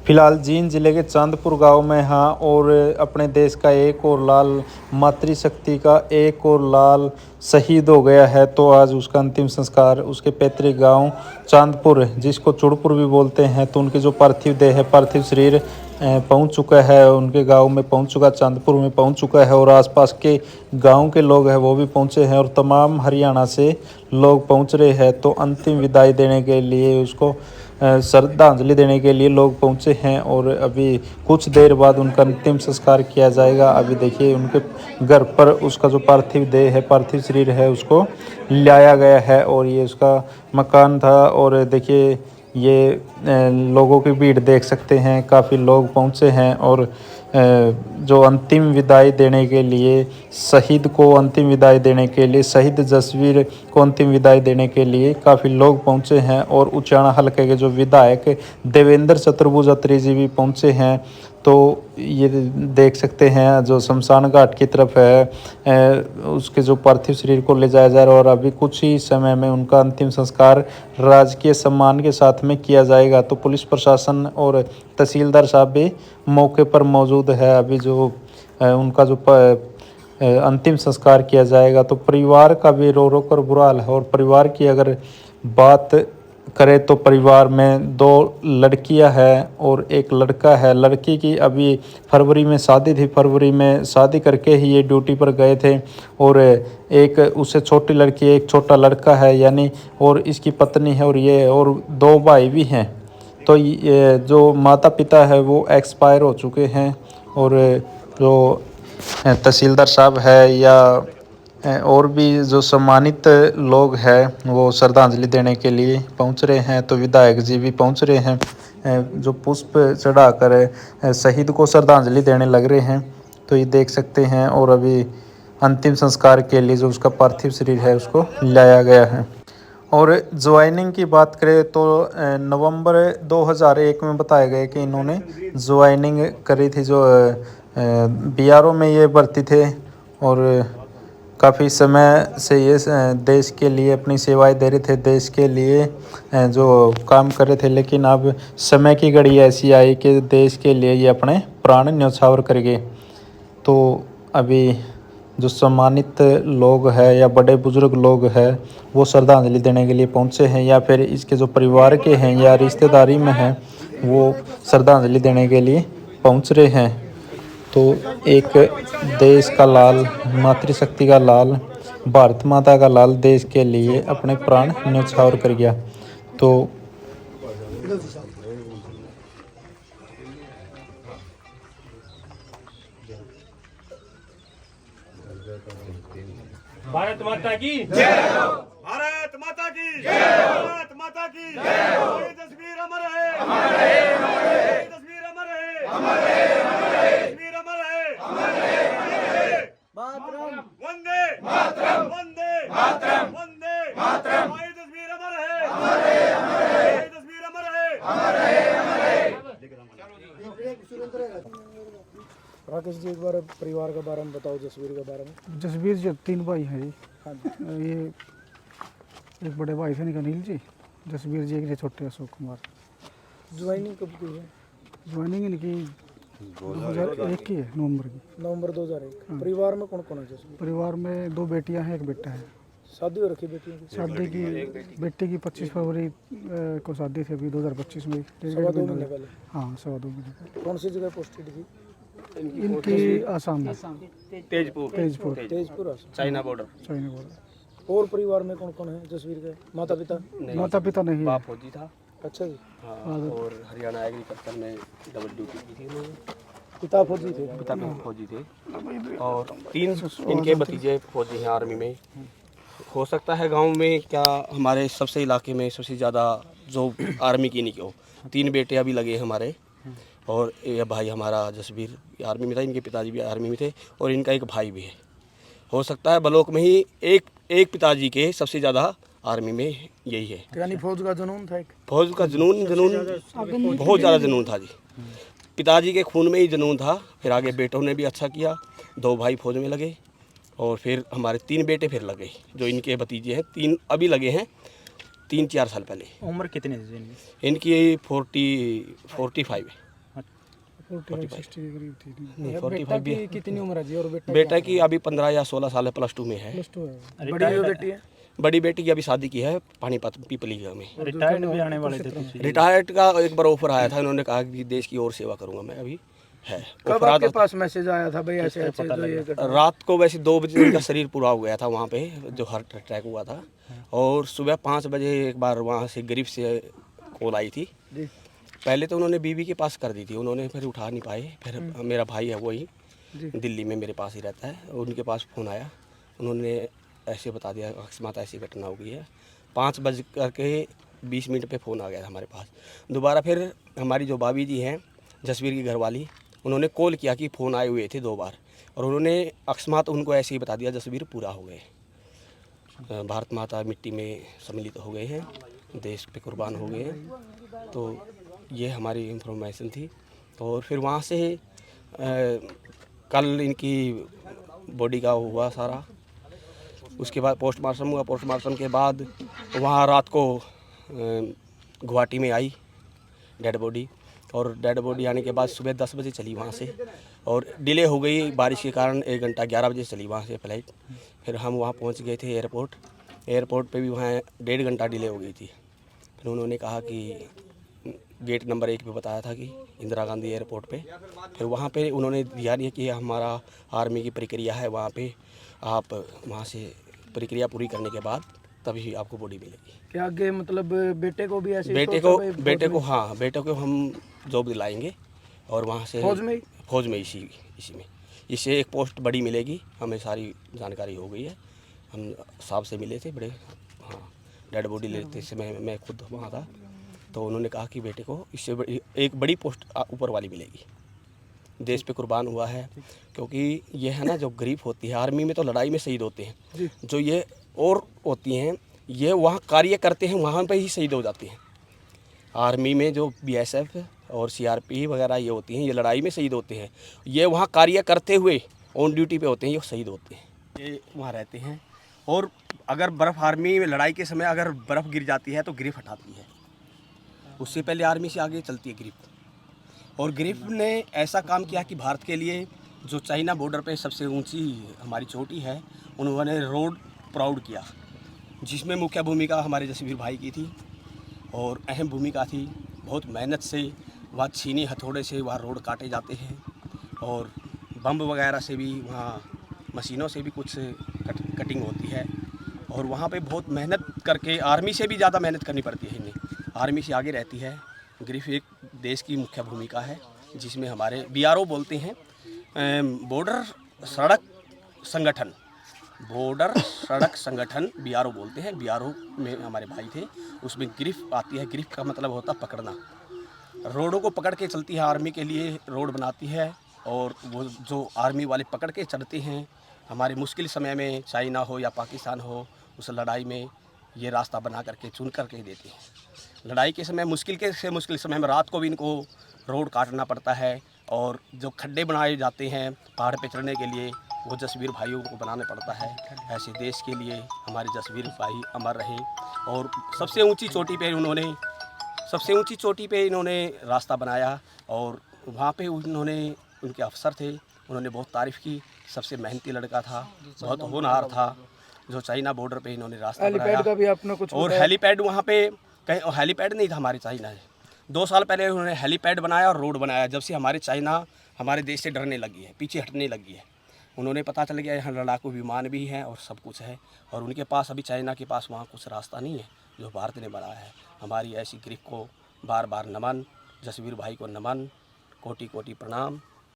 फिलहाल जींद जिले के चांदपुर गांव में हाँ और अपने देश का एक और लाल मातृशक्ति का एक और लाल शहीद हो गया है। तो आज उसका अंतिम संस्कार उसके पैतृक गांव चांदपुर, जिसको चुड़पुर भी बोलते हैं, तो उनके जो पार्थिव देह है, पार्थिव शरीर पहुंच चुका है, उनके गांव में पहुंच चुका, चांदपुर में पहुंच चुका है। और आसपास के गांव के लोग हैं वो भी पहुंचे हैं और तमाम हरियाणा से लोग पहुंच रहे हैं। तो अंतिम विदाई देने के लिए, उसको श्रद्धांजलि देने के लिए लोग पहुंचे हैं और अभी कुछ देर बाद उनका अंतिम संस्कार किया जाएगा। अभी देखिए उनके घर पर उसका जो पार्थिव देह है, पार्थिव शरीर है, उसको लाया गया है और ये उसका मकान था। और देखिए ये लोगों की भीड़ देख सकते हैं, काफ़ी लोग पहुंचे हैं और जो अंतिम विदाई देने के लिए, शहीद को अंतिम विदाई देने के लिए, शहीद जसवीर को अंतिम विदाई देने के लिए काफ़ी लोग पहुंचे हैं। और उचाना हलके के जो विधायक देवेंद्र चतुर्भुज अत्री जी भी पहुंचे हैं। तो ये देख सकते हैं जो शमशान घाट की तरफ है, उसके जो पार्थिव शरीर को ले जाया जा रहा है और अभी कुछ ही समय में उनका अंतिम संस्कार राजकीय सम्मान के साथ में किया जाएगा। तो पुलिस प्रशासन और तहसीलदार साहब भी मौके पर मौजूद है। अभी जो उनका जो अंतिम संस्कार किया जाएगा तो परिवार का भी रो रो कर बुरा हाल है। और परिवार की अगर बात करें तो परिवार में 2 लड़कियां हैं और एक लड़का है। लड़की की अभी फरवरी में शादी थी, फरवरी में शादी करके ही ये ड्यूटी पर गए थे। और एक उससे छोटी लड़की, एक छोटा लड़का है यानी, और इसकी पत्नी है और ये, और 2 भाई भी हैं। तो ये जो माता पिता है वो एक्सपायर हो चुके हैं और जो तहसीलदार साहब है या और भी जो सम्मानित लोग हैं वो श्रद्धांजलि देने के लिए पहुंच रहे हैं। तो विधायक जी भी पहुंच रहे हैं जो पुष्प चढ़ाकर शहीद को श्रद्धांजलि देने लग रहे हैं। तो ये देख सकते हैं और अभी अंतिम संस्कार के लिए जो उसका पार्थिव शरीर है उसको लाया गया है। और ज्वाइनिंग की बात करें तो नवंबर 2001 में बताया गया कि इन्होंने ज्वाइनिंग करी थी। जो बीआरओ में ये भर्ती थे और काफ़ी समय से ये देश के लिए अपनी सेवाएं दे रहे थे, देश के लिए जो काम कर रहे थे। लेकिन अब समय की घड़ी ऐसी आई कि देश के लिए ये अपने प्राण न्यौछावर कर गए। तो अभी जो सम्मानित लोग हैं या बड़े बुजुर्ग लोग हैं वो श्रद्धांजलि देने के लिए पहुंचे हैं, या फिर इसके जो परिवार के हैं या रिश्तेदारी में हैं वो श्रद्धांजलि देने के लिए पहुंच रहे हैं। तो एक देश का लाल, मातृशक्ति का लाल, भारत माता का लाल देश के लिए अपने प्राण न्यौछावर कर गया। तो भारत माता की जय हो, भारत माता की जय हो, भारत माता की जय हो। ये तस्वीर अमर है, अमर है, अमर है। ये तस्वीर अमर है, अमर है, अमर है। तस्वीर अमर है, अमर है, अमर है। मातरम वंदे मातरम, वंदे मातरम, वंदे मातरम। ये तस्वीर अमर है, अमर है, अमर है। ये तस्वीर अमर है, अमर है, अमर है। राकेश जी, एक बार परिवार के बारे में बताओ, जसवीर के बारे में। जसवीर जी 3 भाई हैं जी। हाँ, ये एक बड़े भाई थे अनिल जी, जसवीर जी, एक ये छोटे अशोक कुमार। ज्वाइनिंग कब की है? ज्वाइनिंग इनकी 2001 की है, नवंबर की। नवंबर 2001। परिवार में कौन कौन है जसवीर? परिवार में 2 बेटियां हैं, एक बेटा है। शादी हो रखी बेटियों की? शादी की बेटे की 25 फरवरी को शादी थी, अभी 2025 में। 2 महीने पहले। हाँ, 2.25 महीने पहले। कौन सी जगह पोस्टेड थी? इनकी आसाम में, Tezpur, Tezpur, Tezpur Assam, China border. China border. और परिवार में कौन कौन है जसवीर के? माता पिता? माता पिता नहीं है। बाप फौजी था। अच्छा जी। हाँ, और हरियाणा एग्रीकल्चर में डबल ड्यूटी की थी उन्होंने। पिता फौजी थे? पिता भी फौजी थे और 3 इनके भतीजे फौजी हैं आर्मी में। हो सकता है गांव में क्या हमारे सबसे इलाके में सबसे ज़्यादा जो आर्मी की नहीं हो। 3 बेटे अभी लगे हमारे और ये भाई हमारा जसवीर आर्मी में था, इनके पिताजी भी आर्मी में थे और इनका एक भाई भी है। हो सकता है ब्लॉक में ही एक पिताजी के सबसे ज़्यादा आर्मी में यही है। यानी फौज का जुनून था? एक फौज का जुनून बहुत ज़्यादा जुनून था जी। पिताजी के खून में ही जुनून था। फिर आगे बेटों ने भी अच्छा किया, 2 भाई फौज में लगे और फिर हमारे 3 बेटे फिर लगे जो इनके भतीजे हैं। 3 अभी लगे हैं, 3-4 साल पहले। उम्र कितनी है इनकी 45 है। 45 60 के करीब थी। नहीं, बेटा 45 की कितनी उम्र है जी? और बेटा बेटा की अभी 15 या 16 साल है, +2 में है। प्लस 2 है। बड़ी जो बेटी है? बड़ी बेटी की अभी शादी की है पानीपत पीपली में। रिटायर्ड भी आने वाले थे कुछ। रिटायर्ड का एक बार ऑफर आया था, उन्होंने कहा कि देश की और सेवा करूंगा मैं। अभी है कब ऑफर आपके आता पास मैसेज आया था भाई ऐसे ऐसे जो ये घटना? रात को वैसे 2 बजे उनका शरीर पूरा हो गया था वहाँ पे, जो हार्ट अटैक हुआ था। और सुबह 5 बजे एक बार वहाँ से गरीब से कॉल आई थी। जी पहले तो उन्होंने बीवी के पास कर दी थी, उन्होंने फिर उठा नहीं पाए। फिर मेरा भाई है वही जी। दिल्ली में मेरे पास ही रहता है, उनके पास फ़ोन आया। उन्होंने ऐसे बता दिया अकस्मात ऐसी घटना हो गई है। 5 बज करके 20 मिनट पे फ़ोन आ गया था हमारे पास। दोबारा फिर हमारी जो भाभी जी हैं जसवीर की घरवाली, उन्होंने कॉल किया कि फ़ोन आए हुए थे 2 बार, और उन्होंने अकस्मात उनको ऐसे ही बता दिया जसवीर पूरा हो गए, भारत माता मिट्टी में सम्मिलित हो गए हैं, देश पे कुर्बान हो गए हैं। तो ये हमारी इंफॉर्मेशन थी। और फिर वहाँ से कल इनकी बॉडी का हुआ सारा, उसके बाद पोस्टमार्टम हुआ। पोस्टमार्टम के बाद वहाँ रात को गुवाहाटी में आई डेड बॉडी, और डेड बॉडी आने के बाद सुबह 10 बजे चली वहाँ से, और डिले हो गई बारिश के कारण। 1 घंटा 11 बजे चली वहाँ से फ्लाइट। फिर हम वहाँ पहुँच गए थे एयरपोर्ट। एयरपोर्ट पे भी वहाँ 1.5 घंटा डिले हो गई थी। फिर उन्होंने कहा कि गेट नंबर 1 पे बताया था कि इंदिरा गांधी एयरपोर्ट पे। फिर वहाँ पे उन्होंने दिया नहीं कि हमारा आर्मी की प्रक्रिया है, वहाँ पे आप वहाँ से प्रक्रिया पूरी करने के बाद तभी आपको बॉडी मिलेगी। क्या आगे मतलब बेटे को भी ऐसे ही बेटे सोचा भाई बेटे को हाँ, बेटे को हम जॉब दिलाएंगे, और वहाँ से फौज में ही? फौज में इसी में इससे एक पोस्ट बड़ी मिलेगी। हमें सारी जानकारी हो गई है, हम साहब से मिले थे बड़े। हाँ, डेड बॉडी लेते समय मैं खुद वहाँ था, तो उन्होंने कहा कि बेटे को इससे एक बड़ी पोस्ट ऊपर वाली मिलेगी। देश पे कुर्बान हुआ है, क्योंकि ये है ना, जो गरीब होती है आर्मी में तो लड़ाई में शहीद होते हैं, जो ये और होती हैं ये वहाँ कार्य करते हैं, वहाँ पे ही शहीद हो जाती हैं। आर्मी में जो BSF और CRP वगैरह ये होती हैं, ये लड़ाई में शहीद होते हैं। ये वहाँ कार्य करते हुए ऑन ड्यूटी पे होते हैं, ये शहीद होते हैं, ये वहाँ रहते हैं। और अगर बर्फ़ आर्मी में लड़ाई के समय अगर बर्फ़ गिर जाती है तो ग्रिफ हटाती है, उससे पहले आर्मी से आगे चलती है ग्रिफ। और ग्रिफ ने ऐसा काम किया कि भारत के लिए जो चाइना बॉर्डर पे सबसे ऊंची हमारी चोटी है, उन्होंने रोड प्राउड किया, जिसमें मुख्य भूमिका हमारे जसवीर भाई की थी और अहम भूमिका थी। बहुत मेहनत से वहाँ छीनी हथौड़े से वहाँ रोड काटे जाते हैं, और बम वगैरह से भी वहाँ मशीनों से भी कुछ कटिंग होती है। और वहाँ पे बहुत मेहनत करके आर्मी से भी ज़्यादा मेहनत करनी पड़ती है इन्हें, आर्मी से आगे रहती है। ग्रिफ एक देश की मुख्य भूमिका है, जिसमें हमारे BRO बोलते हैं, बॉर्डर सड़क संगठन, बॉर्डर सड़क संगठन BRO बोलते हैं। BRO में हमारे भाई थे, उसमें ग्रिफ आती है। ग्रिफ का मतलब होता पकड़ना, रोडों को पकड़ के चलती है, आर्मी के लिए रोड बनाती है, और वो जो आर्मी वाले पकड़ के चलते हैं हमारे मुश्किल समय में, चाइना हो या पाकिस्तान हो, उस लड़ाई में ये रास्ता बना करके चुन करके देते हैं। लड़ाई के समय मुश्किल समय में रात को भी इनको रोड काटना पड़ता है, और जो खड्डे बनाए जाते हैं पहाड़ पे चढ़ने के लिए, वो जसवीर भाइयों को बनाना पड़ता है। ऐसे देश के लिए हमारे जसवीर भाई अमर रहे, और सबसे ऊंची चोटी पे इन्होंने रास्ता बनाया। और वहाँ पे उनके अफसर थे, उन्होंने बहुत तारीफ़ की। सबसे मेहनती लड़का था, बहुत होनहार था, जो चाइना बॉर्डर पे इन्होंने रास्ता बनाया। का भी आपने कुछ और हेलीपैड वहाँ पे कहीं हेलीपैड नहीं था हमारे चाइना में। 2 साल पहले उन्होंने हेलीपैड बनाया और रोड बनाया, जब से हमारे चाइना हमारे देश से डरने लगी है, पीछे हटने लगी है। उन्होंने पता चल गया यहाँ लड़ाकू विमान भी हैं और सब कुछ है, और उनके पास अभी चाइना के पास वहाँ कुछ रास्ता नहीं है जो भारत ने बनाया है। हमारी ऐसी ग्रिफ को बार बार नमन, जसवीर भाई को नमन, कोटि कोटि प्रणाम।